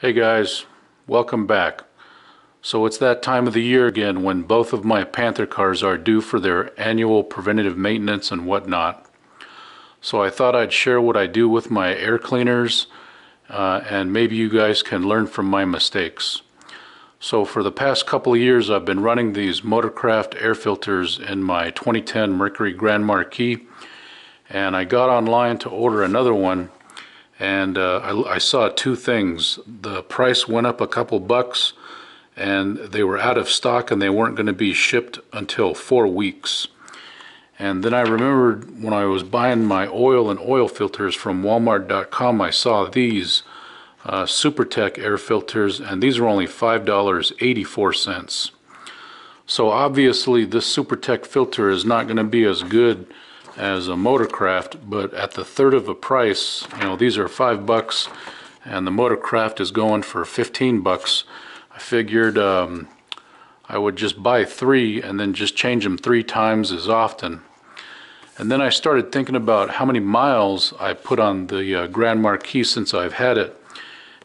Hey guys, welcome back. So it's that time of the year again when both of my Panther cars are due for their annual preventative maintenance and whatnot. So I thought I'd share what I do with my air cleaners and maybe you guys can learn from my mistakes. So for the past couple of years I've been running these Motorcraft air filters in my 2010 Mercury Grand Marquis, and I got online to order another one. And I saw two things. The price went up a couple bucks and they were out of stock and they weren't going to be shipped until 4 weeks. And then I remembered when I was buying my oil and oil filters from Walmart.com, I saw these SuperTech air filters, and these are only $5.84. So obviously this SuperTech filter is not going to be as good as a Motorcraft, but at the third of the price, you know, these are $5 and the Motorcraft is going for 15 bucks. I figured I would just buy 3 and then just change them 3 times as often. And then I started thinking about how many miles I put on the Grand Marquis since I've had it,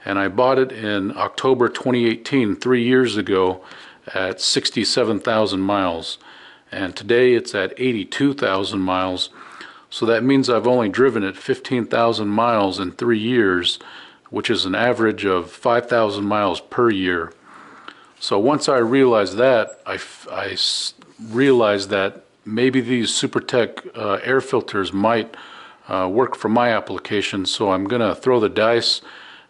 and I bought it in October 2018, 3 years ago, at 67,000 miles. And today it's at 82,000 miles, so that means I've only driven it 15,000 miles in 3 years, which is an average of 5,000 miles per year. So once I realized that, I realized that maybe these SuperTech air filters might work for my application, so I'm going to throw the dice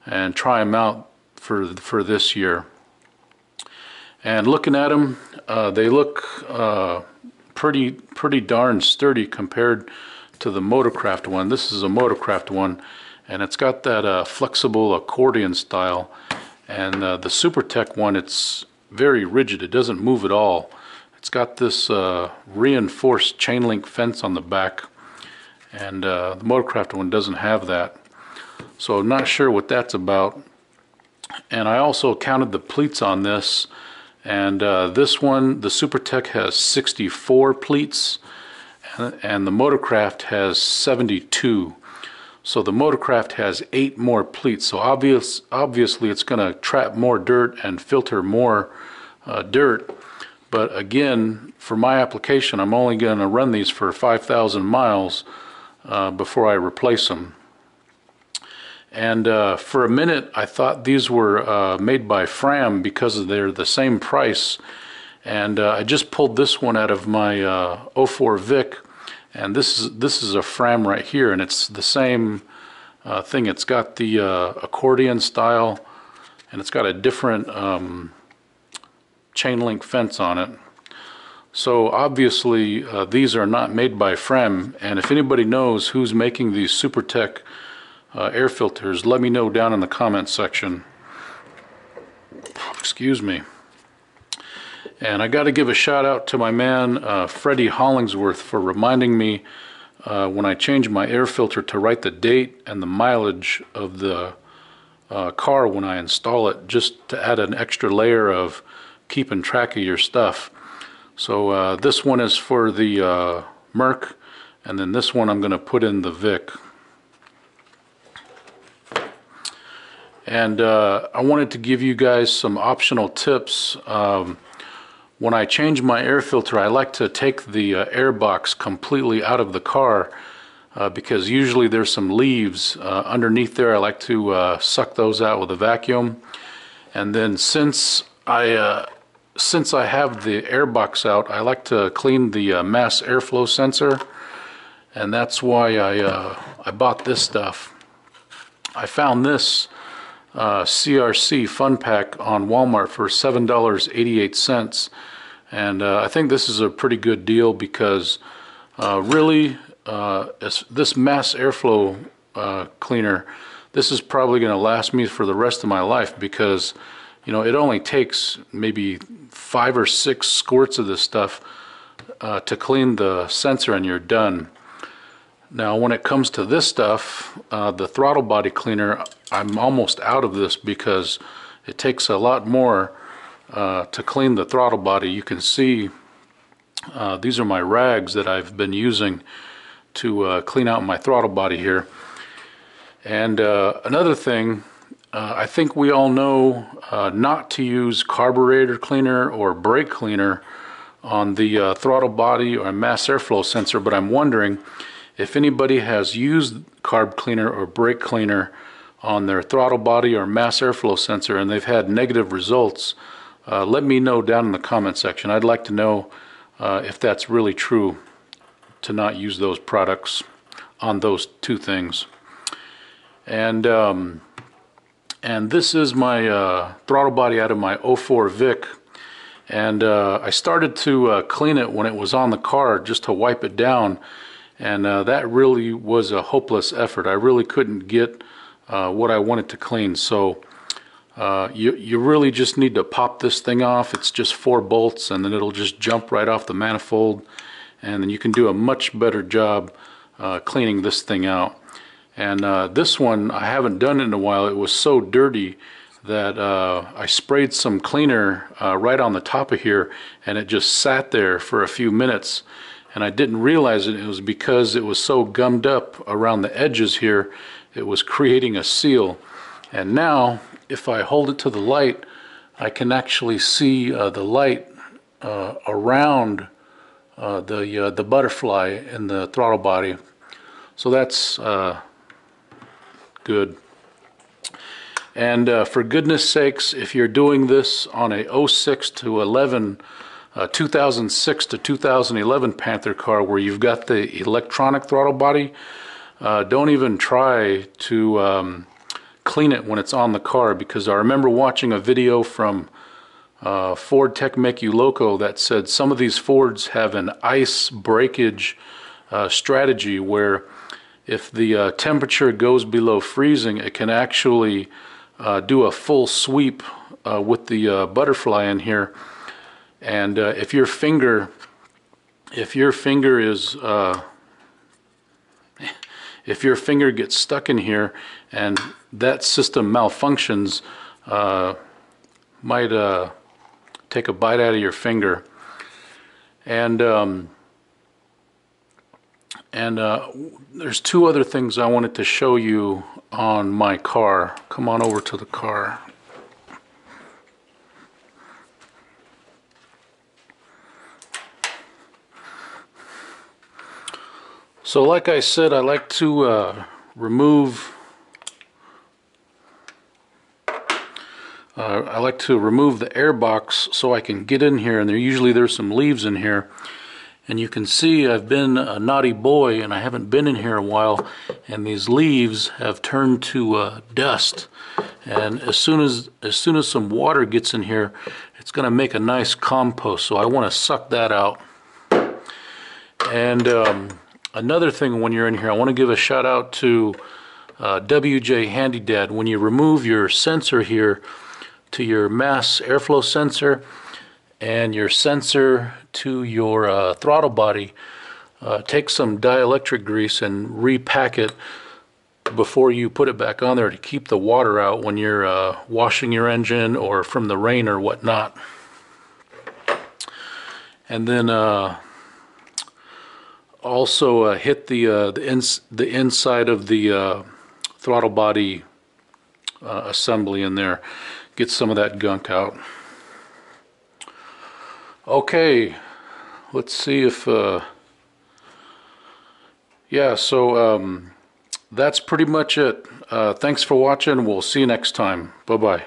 and try them out for this year. And looking at them, they look pretty darn sturdy compared to the Motorcraft one. This is a Motorcraft one, and it's got that flexible accordion style. And the SuperTech one, it's very rigid. It doesn't move at all. It's got this reinforced chain link fence on the back, and the Motorcraft one doesn't have that. So I'm not sure what that's about. And I also counted the pleats on this. And this one, the SuperTech, has 64 pleats, and the Motorcraft has 72. So the Motorcraft has 8 more pleats. So obviously it's going to trap more dirt and filter more dirt. But again, for my application, I'm only going to run these for 5,000 miles before I replace them. And for a minute I thought these were made by Fram because they're the same price. And I just pulled this one out of my 04 Vic, and this is a Fram right here, and it's the same thing. It's got the accordion style, and it's got a different chain link fence on it. So obviously these are not made by Fram, and if anybody knows who's making these SuperTech air filters, let me know down in the comment section. Excuse me. And I got to give a shout out to my man Freddy Hollingsworth for reminding me when I change my air filter to write the date and the mileage of the car when I install it, just to add an extra layer of keeping track of your stuff. So this one is for the Merc, and then this one I'm going to put in the Vic. And I wanted to give you guys some optional tips. When I change my air filter, I like to take the air box completely out of the car because usually there's some leaves underneath there. I like to suck those out with a vacuum. And then since I have the air box out, I like to clean the mass airflow sensor, and that's why I bought this stuff. I found this CRC Fun Pack on Walmart for $7.88, and I think this is a pretty good deal because really this mass airflow cleaner, this is probably going to last me for the rest of my life, because you know, it only takes maybe 5 or 6 squirts of this stuff to clean the sensor and you're done. Now when it comes to this stuff, the throttle body cleaner, I'm almost out of this because it takes a lot more to clean the throttle body. You can see these are my rags that I've been using to clean out my throttle body here. And another thing, I think we all know not to use carburetor cleaner or brake cleaner on the throttle body or mass airflow sensor, but I'm wondering if anybody has used carb cleaner or brake cleaner on their throttle body or mass airflow sensor and they've had negative results. Let me know down in the comment section. I'd like to know if that's really true, to not use those products on those two things. And this is my throttle body out of my 04 Vic, and I started to clean it when it was on the car just to wipe it down, and that really was a hopeless effort. I really couldn't get what I wanted to clean. So you really just need to pop this thing off. It's just 4 bolts, and then it'll just jump right off the manifold, and then you can do a much better job cleaning this thing out. And this one I haven't done it in a while. It was so dirty that I sprayed some cleaner right on the top of here, and it just sat there for a few minutes, and I didn't realize it. It was because it was so gummed up around the edges here, it was creating a seal. And now if I hold it to the light, I can actually see the light around the butterfly in the throttle body. So that's good. And for goodness sakes, if you're doing this on a 06 to 11, 2006 to 2011 Panther car where you've got the electronic throttle body, don't even try to clean it when it's on the car, because I remember watching a video from Ford Tech Make You Loco that said some of these Fords have an ice breakage strategy where if the temperature goes below freezing, it can actually do a full sweep with the butterfly in here. And if your finger is if your finger gets stuck in here and that system malfunctions, might take a bite out of your finger. And there's 2 other things I wanted to show you on my car. Come on over to the car. So like I said, I like to remove the air box so I can get in here, and there's some leaves in here. And you can see I've been a naughty boy and I haven't been in here a while, and these leaves have turned to dust. And as soon as some water gets in here, it's going to make a nice compost. So I want to suck that out. And another thing, when you're in here, I want to give a shout out to WJ Handy Dad. When you remove your sensor here to your mass airflow sensor and your sensor to your throttle body, take some dielectric grease and repack it before you put it back on there to keep the water out when you're washing your engine or from the rain or whatnot. And then also hit the inside of the throttle body assembly in there. Get some of that gunk out. Okay, let's see if yeah, so that's pretty much it. Thanks for watching. We'll see you next time. Bye bye.